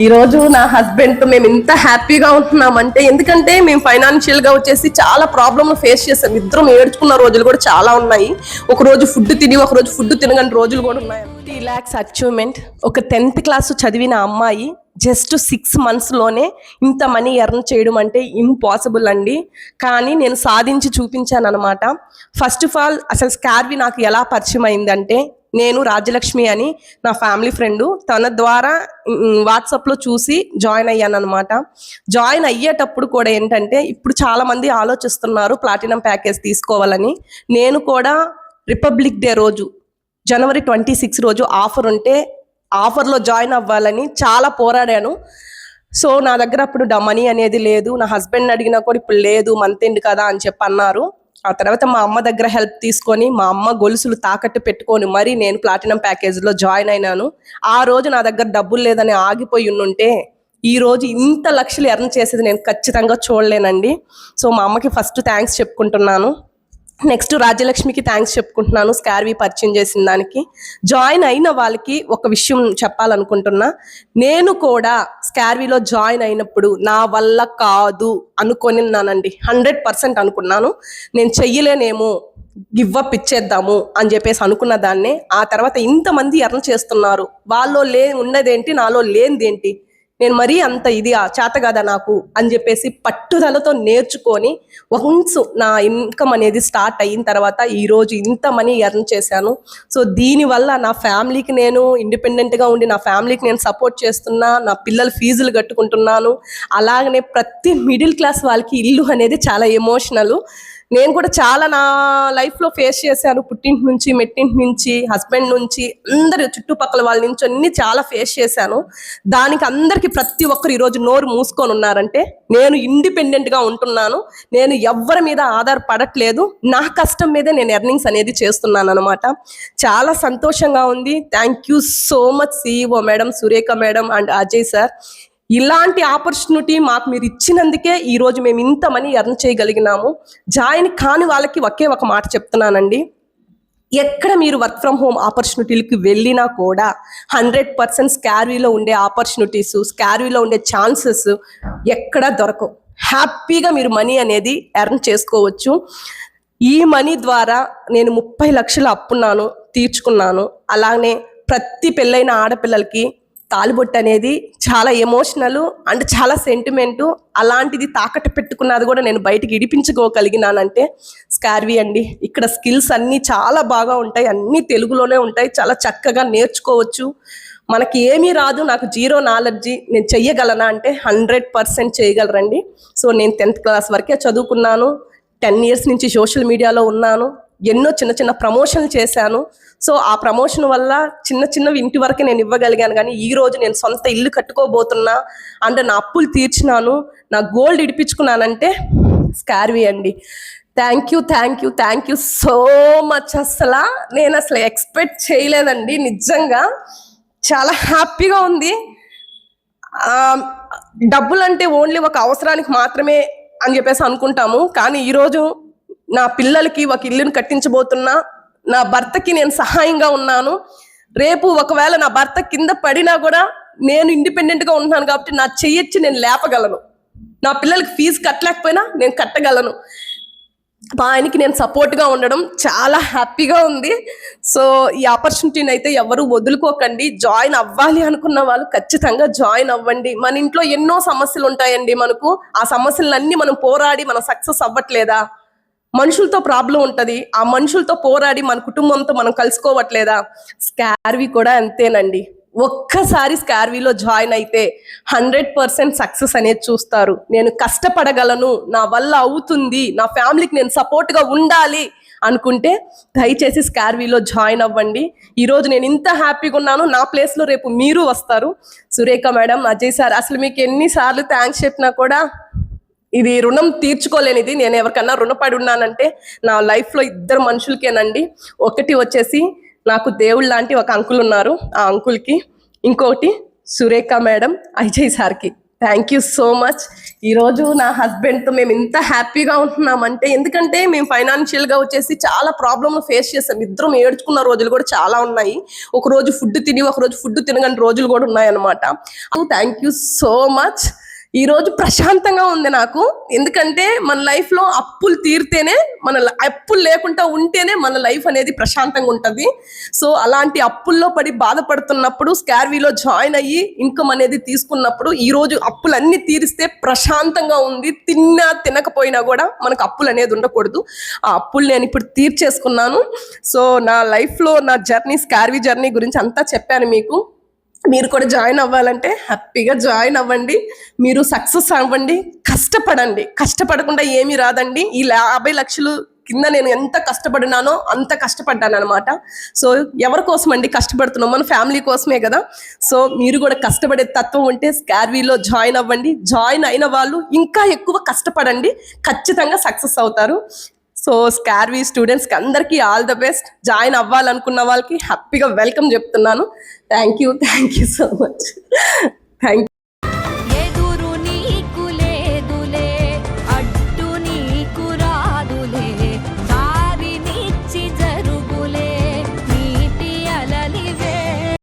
ఈ రోజు నా హస్బెండ్ తో మేము ఇంత హ్యాపీగా ఉంటున్నామంటే ఎందుకంటే మేము ఫైనాన్షియల్ గా వచ్చేసి చాలా ప్రాబ్లమ్ ఫేస్ చేస్తాం. ఇద్దరం ఏడ్చుకున్న రోజులు కూడా చాలా ఉన్నాయి. ఒక రోజు ఫుడ్ తిని ఒక రోజు ఫుడ్ తినగని రోజులు కూడా ఉన్నాయి. 3 lakhs అచీవ్మెంట్. ఒక 10th క్లాస్ చదివిన అమ్మాయి జస్ట్ 6 monthsలోనే ఇంత మనీ ఎర్న్ చేయడం అంటే ఇంపాసిబుల్ అండి. కానీ నేను సాధించి చూపించాను అనమాట. ఫస్ట్ ఆఫ్ ఆల్ అసలు స్కార్వి నాకు ఎలా పరిచయం అయిందంటే, నేను రాజ్యలక్ష్మి అని నా ఫ్యామిలీ ఫ్రెండ్, తన ద్వారా వాట్సాప్లో చూసి జాయిన్ అయ్యాను అనమాట. జాయిన్ అయ్యేటప్పుడు కూడా ఏంటంటే, ఇప్పుడు చాలామంది ఆలోచిస్తున్నారు ప్లాటినం ప్యాకేజ్ తీసుకోవాలని. నేను కూడా రిపబ్లిక్ డే రోజు January 26 రోజు ఆఫర్ ఉంటే ఆఫర్లో జాయిన్ అవ్వాలని చాలా పోరాడాను. సో నా దగ్గర అప్పుడు మనీ అనేది లేదు. నా హస్బెండ్ అడిగినా కూడా ఇప్పుడు లేదు, మంత్ ఎండ్ కదా అని చెప్పి అన్నారు. ఆ తర్వాత మా అమ్మ దగ్గర హెల్ప్ తీసుకొని మా అమ్మ గొలుసులు తాకట్టు పెట్టుకొని మరీ నేను ప్లాటినం ప్యాకేజ్లో జాయిన్ అయినాను. ఆ రోజు నా దగ్గర డబ్బులు లేదని ఆగిపోయి ఉంటే ఈ రోజు ఇంత లక్షలు ఎర్న్ చేసేది నేను ఖచ్చితంగా చూడలేనండి. సో మా అమ్మకి ఫస్ట్ థ్యాంక్స్ చెప్పుకుంటున్నాను. నెక్స్ట్ రాజ్యలక్ష్మికి థ్యాంక్స్ చెప్పుకుంటున్నాను స్కార్వి పరిచయం చేసిన దానికి. జాయిన్ అయిన వాళ్ళకి ఒక విషయం చెప్పాలనుకుంటున్నా. నేను కూడా స్కార్విలో జాయిన్ అయినప్పుడు నా వల్ల కాదు అనుకున్నానండి. 100% అనుకున్నాను. నేను చెయ్యలేనేమో, గివ్ అప్ ఇచ్చేద్దాము అని చెప్పేసి అనుకున్న దాన్నే. ఆ తర్వాత ఇంతమంది ఎర్న్ చేస్తున్నారు, వాళ్ళలో ఉన్నదేంటి, నాలో లేనిదేంటి, నేను మరీ అంత ఇది చేత కదా నాకు అని చెప్పేసి పట్టుదలతో నేర్చుకొని వన్స్ నా ఇన్కమ్ అనేది స్టార్ట్ అయిన తర్వాత ఈరోజు ఇంత మనీ ఎర్న్ చేశాను. సో దీనివల్ల నా ఫ్యామిలీకి నేను ఇండిపెండెంట్గా ఉండి నా ఫ్యామిలీకి నేను సపోర్ట్ చేస్తున్నా, నా పిల్లల ఫీజులు కట్టుకుంటున్నాను. అలాగనే ప్రతి మిడిల్ క్లాస్ వాళ్ళకి ఇల్లు అనేది చాలా ఎమోషనల్. నేను కూడా చాలా నా లైఫ్లో ఫేస్ చేశాను. పుట్టింటి నుంచి, మెట్టింటి నుంచి, హస్బెండ్ నుంచి, అందరు చుట్టుపక్కల వాళ్ళ నుంచి అన్ని చాలా ఫేస్ చేశాను. దానికి అందరికీ ప్రతి ఒక్కరు ఈరోజు నోరు మూసుకొని ఉన్నారంటే నేను ఇండిపెండెంట్గా ఉంటున్నాను. నేను ఎవ్వరి మీద ఆధారపడట్లేదు. నా కష్టం మీదే నేను ఎర్నింగ్స్ అనేది చేస్తున్నాను అనమాట. చాలా సంతోషంగా ఉంది. Thank you so much CEO madam, Surekha madam and Ajay sir. ఇలాంటి ఆపర్చునిటీ మాకు మీరు ఇచ్చినందుకే ఈరోజు మేము ఇంత మనీ ఎర్న్ చేయగలిగినాము. జాయిన్ కాని వాళ్ళకి ఒకే ఒక మాట చెప్తున్నానండి, ఎక్కడ మీరు వర్క్ ఫ్రమ్ హోమ్ ఆపర్చునిటీలకి వెళ్ళినా కూడా 100% స్కార్విలో ఉండే ఆపర్చునిటీస్, స్కార్విలో ఉండే ఛాన్సెస్ ఎక్కడ దొరకవు. హ్యాపీగా మీరు మనీ అనేది ఎర్న్ చేసుకోవచ్చు. ఈ మనీ ద్వారా నేను 30 లక్షలు అప్పున్నాను, తీర్చుకున్నాను. అలానే ప్రతి పెళ్ళైన ఆడపిల్లలకి తాలిబొట్టు అనేది చాలా ఎమోషనల్ అండ్ చాలా సెంటిమెంటు. అలాంటిది తాకట్టు పెట్టుకున్నది కూడా నేను బయటికి ఇడిపించుకోగలిగినానంటే స్కార్వి అండి. ఇక్కడ స్కిల్స్ అన్నీ చాలా బాగా ఉంటాయి, అన్నీ తెలుగులోనే ఉంటాయి, చాలా చక్కగా నేర్చుకోవచ్చు. మనకి ఏమీ రాదు, నాకు 0 నాలెడ్జి, నేను చెయ్యగలనా అంటే 100% చేయగలరండి. సో నేను 10th క్లాస్ వరకే చదువుకున్నాను. 10 years నుంచి సోషల్ మీడియాలో ఉన్నాను. ఎన్నో చిన్న చిన్న ప్రమోషన్లు చేశాను. సో ఆ ప్రమోషన్ వల్ల చిన్నవి ఇంటి వరకే నేను ఇవ్వగలిగాను. కానీ ఈరోజు నేను సొంత ఇల్లు కట్టుకోబోతున్నా అంటే నా అప్పులు తీర్చినాను, నా గోల్డ్ ఇడిపించుకున్నానంటే స్కార్వి అండి. Thank you so much. నేను అసలు ఎక్స్పెక్ట్ చేయలేదండి. నిజంగా చాలా హ్యాపీగా ఉంది. డబ్బులు అంటే ఓన్లీ ఒక అవసరానికి మాత్రమే అని చెప్పేసి అనుకుంటాము. కానీ ఈరోజు నా పిల్లలకి ఒక ఇల్లుని కట్టించబోతున్నా, నా భర్తకి నేను సహాయంగా ఉన్నాను. రేపు ఒకవేళ నా భర్త కింద పడినా కూడా నేను ఇండిపెండెంట్గా ఉంటున్నాను కాబట్టి నా చెయ్యొచ్చి నేను లేపగలను. నా పిల్లలకి ఫీజు కట్టలేకపోయినా నేను కట్టగలను. మా ఆయనకి నేను సపోర్ట్గా ఉండడం చాలా హ్యాపీగా ఉంది. సో ఈ ఆపర్చునిటీని అయితే ఎవరు వదులుకోకండి. జాయిన్ అవ్వాలి అనుకున్న వాళ్ళు ఖచ్చితంగా జాయిన్ అవ్వండి. మన ఇంట్లో ఎన్నో సమస్యలు ఉంటాయండి. మనకు ఆ సమస్యలన్నీ మనం పోరాడి మనం సక్సెస్ అవ్వట్లేదా, మనుషులతో ప్రాబ్లం ఉంటుంది, ఆ మనుషులతో పోరాడి మన కుటుంబంతో మనం కలుసుకోవట్లేదా, స్కార్వి కూడా అంతేనండి. ఒక్కసారి స్కార్విలో జాయిన్ అయితే 100% సక్సెస్ అనేది చూస్తారు. నేను కష్టపడగలను, నా వల్ల అవుతుంది, నా ఫ్యామిలీకి నేను సపోర్ట్గా ఉండాలి అనుకుంటే దయచేసి స్కార్విలో జాయిన్ అవ్వండి. ఈరోజు నేను ఇంత హ్యాపీగా ఉన్నాను. నా ప్లేస్లో రేపు మీరు వస్తారు. సురేఖ మేడం, అజయ్ సార్, అసలు మీకు ఎన్నిసార్లు థ్యాంక్స్ చెప్పినా కూడా ఇది రుణం తీర్చుకోలేనిది. నేను ఎవరికన్నా రుణపడి ఉన్నానంటే నా లైఫ్లో 2 మనుషులకేనండి. ఒకటి వచ్చేసి నాకు దేవుళ్ళు లాంటి ఒక అంకుల్ ఉన్నారు, ఆ అంకుల్కి. ఇంకోటి సురేఖ మేడం, అజయ్ సార్కి. Thank you so much. ఈరోజు నా హస్బెండ్తో మేము ఇంత హ్యాపీగా ఉంటున్నామంటే ఎందుకంటే మేము ఫైనాన్షియల్గా వచ్చేసి చాలా ప్రాబ్లమ్లు ఫేస్ చేసాం. ఇద్దరం ఏడ్చుకున్న రోజులు కూడా చాలా ఉన్నాయి. ఒకరోజు ఫుడ్ తిని ఒకరోజు ఫుడ్ తినగని రోజులు కూడా ఉన్నాయన్నమాట. Thank you so much. ఈరోజు ప్రశాంతంగా ఉంది నాకు. ఎందుకంటే మన లైఫ్లో అప్పులు తీరితేనే అప్పులు లేకుండా ఉంటేనే మన లైఫ్ అనేది ప్రశాంతంగా ఉంటుంది. సో అలాంటి అప్పుల్లో పడి బాధపడుతున్నప్పుడు స్కార్వీలో జాయిన్ అయ్యి ఇన్కమ్ అనేది తీసుకున్నప్పుడు ఈరోజు అప్పులన్నీ తీరిస్తే ప్రశాంతంగా ఉంది. తిన్నా తినకపోయినా కూడా మనకు అప్పులు అనేది ఉండకూడదు. ఆ అప్పులు నేను ఇప్పుడు తీర్చేసుకున్నాను. సో నా లైఫ్లో నా జర్నీ స్కార్వీ జర్నీ గురించి అంతా చెప్పాను మీకు. మీరు కూడా జాయిన్ అవ్వాలంటే హ్యాపీగా జాయిన్ అవ్వండి. మీరు సక్సెస్ అవ్వండి. కష్టపడండి. కష్టపడకుండా ఏమీ రాదండి. ఈ 50 లక్షలు కింద నేను ఎంత కష్టపడినానో అంత కష్టపడ్డాను అనమాట. సో ఎవరి కోసం అండి కష్టపడుతున్నాం? మన ఫ్యామిలీ కోసమే కదా. సో మీరు కూడా కష్టపడే తత్వం ఉంటే స్కార్వీలో జాయిన్ అవ్వండి. జాయిన్ అయిన వాళ్ళు ఇంకా ఎక్కువ కష్టపడండి. ఖచ్చితంగా సక్సెస్ అవుతారు. సో స్కార్వీ స్టూడెంట్స్కి అందరికీ ఆల్ ద బెస్ట్. జాయిన్ అవ్వాలనుకున్న వాళ్ళకి హ్యాపీగా వెల్కమ్ చెప్తున్నాను. Thank you so much. Thank